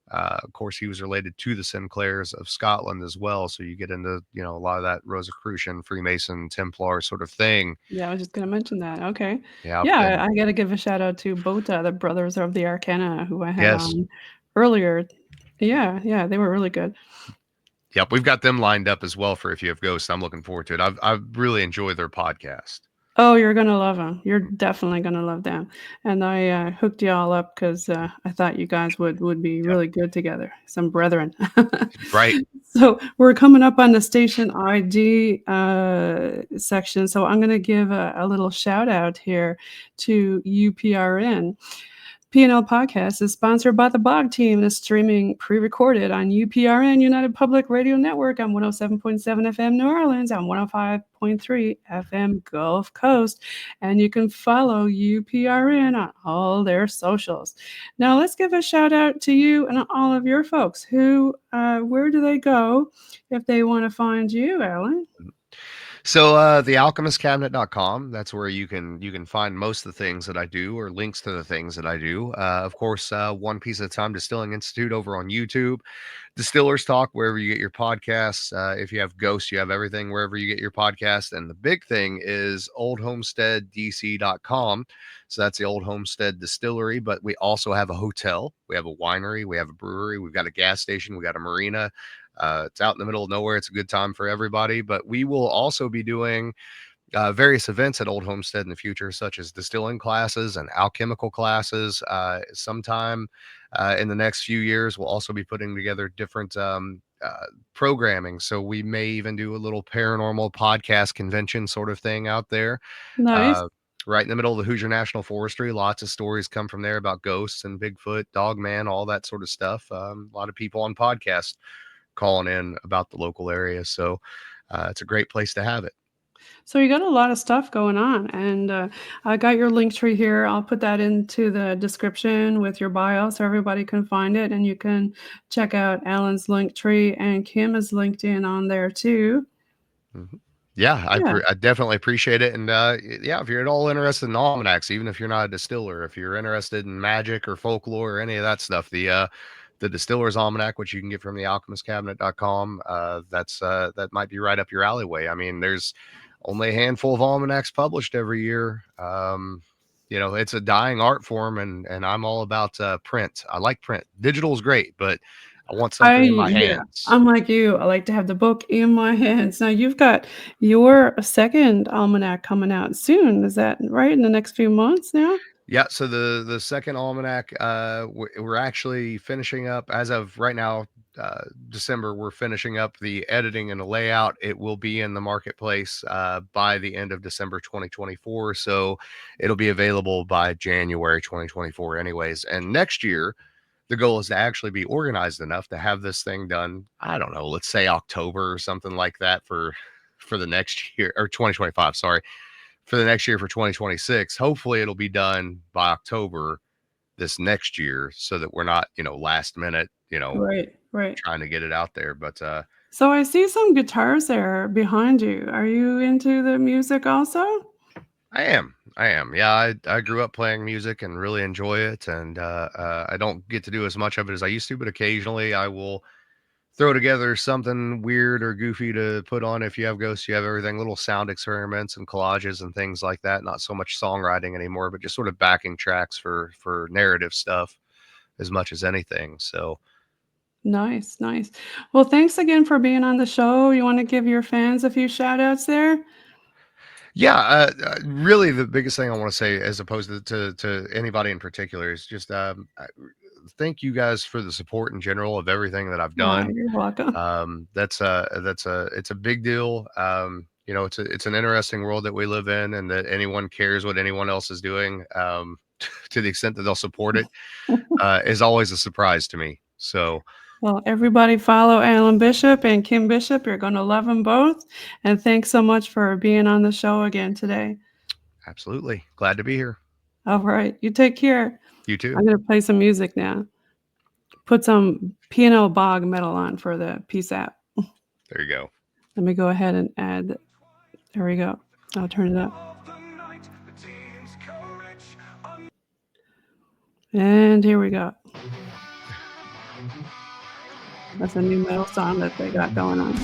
Of course, he was related to the Sinclairs of Scotland as well. So you get into, a lot of that Rosicrucian, Freemason, Templar sort of thing. Yeah, I was just gonna mention that. Okay. Yeah. Yeah, And I gotta give a shout out to Bota, the Brothers of the Arcana, who I had yes. on earlier. Yeah, yeah, they were really good. Yep. We've got them lined up as well for If You Have Ghosts. I'm looking forward to it. I've really enjoyed their podcast. Oh, you're gonna love them. You're definitely gonna love them. And I hooked you all up because I thought you guys would be Yep. really good together, some brethren. Right. So we're coming up on the station ID section. So I'm gonna give a little shout out here to UPRN. PNL Podcast is sponsored by the BOG team and is streaming pre-recorded on UPRN United Public Radio Network on 107.7 FM New Orleans, on 105.3 FM Gulf Coast, and you can follow UPRN on all their socials. Now let's give a shout out to you and all of your folks. Where do they go if they want to find you, Alan? So thealchemistcabinet.com, that's where you can find most of the things that I do, or links to the things that I do. Of course, One Piece at a Time Distilling Institute over on YouTube. Distillers Talk, wherever you get your podcasts. If you have ghosts, you have everything wherever you get your podcast. And the big thing is oldhomesteaddc.com. So that's the Old Homestead Distillery, but we also have a hotel, we have a winery, we have a brewery, we've got a gas station, we got a marina. It's out in the middle of nowhere. It's a good time for everybody, but we will also be doing various events at Old Homestead in the future, such as distilling classes and alchemical classes. Sometime in the next few years, we'll also be putting together different programming. So we may even do a little paranormal podcast convention sort of thing out there. Nice. Right in the middle of the Hoosier National Forestry. Lots of stories come from there about ghosts and Bigfoot, Dogman, all that sort of stuff. A lot of people on podcasts calling in about the local area. So it's a great place to have it. So you got a lot of stuff going on, and I got your link tree here. I'll put that into the description with your bio so everybody can find it, and you can check out Alan's link tree, and Kim is linked in on there too. Mm-hmm. Yeah, I definitely appreciate it. And yeah, if you're at all interested in almanacs, even if you're not a distiller, if you're interested in magic or folklore or any of that stuff, the Distiller's Almanac, which you can get from the alchemistcabinet.com, that might be right up your alleyway. I mean, there's only a handful of almanacs published every year. It's a dying art form, and I'm all about print. I like print. Digital is great, but I want something in my hands. I'm like you. I like to have the book in my hands. Now you've got your second almanac coming out soon. Is that right? In the next few months now? Yeah, so the second almanac, we're actually finishing up as of right now, December. We're finishing up the editing and the layout. It will be in the marketplace by the end of December 2024. So it'll be available by January 2024, anyways. And next year, the goal is to actually be organized enough to have this thing done. I don't know, let's say October or something like that for the next year, or 2025. Sorry. For the next year, for 2026. Hopefully it'll be done by October this next year, so that we're not, last minute, Right. trying to get it out there. But So I see some guitars there behind you. Are you into the music also? I am. Yeah, I grew up playing music and really enjoy it. And I don't get to do as much of it as I used to, but occasionally I will throw together something weird or goofy to put on. If you have ghosts, you have everything, little sound experiments and collages and things like that. Not so much songwriting anymore, but just sort of backing tracks for narrative stuff as much as anything. So Nice. Well, thanks again for being on the show. You want to give your fans a few shout outs there? yeah, really the biggest thing I want to say, as opposed to anybody in particular, is just thank you guys for the support in general of everything that I've done. You're welcome. It's a big deal. It's an interesting world that we live in, and that anyone cares what anyone else is doing, to the extent that they'll support it, is always a surprise to me. So Well, everybody follow Alan Bishop and Kim Bishop. You're going to love them both. And thanks so much for being on the show again today. absolutely glad to be here. All right. You take care. You too. I'm going to play some music now. Put some PNL BOG metal on for the Peace app. There you go. Let me go ahead and add. There we go. I'll turn it up. And here we go. That's a new metal song that they got going on.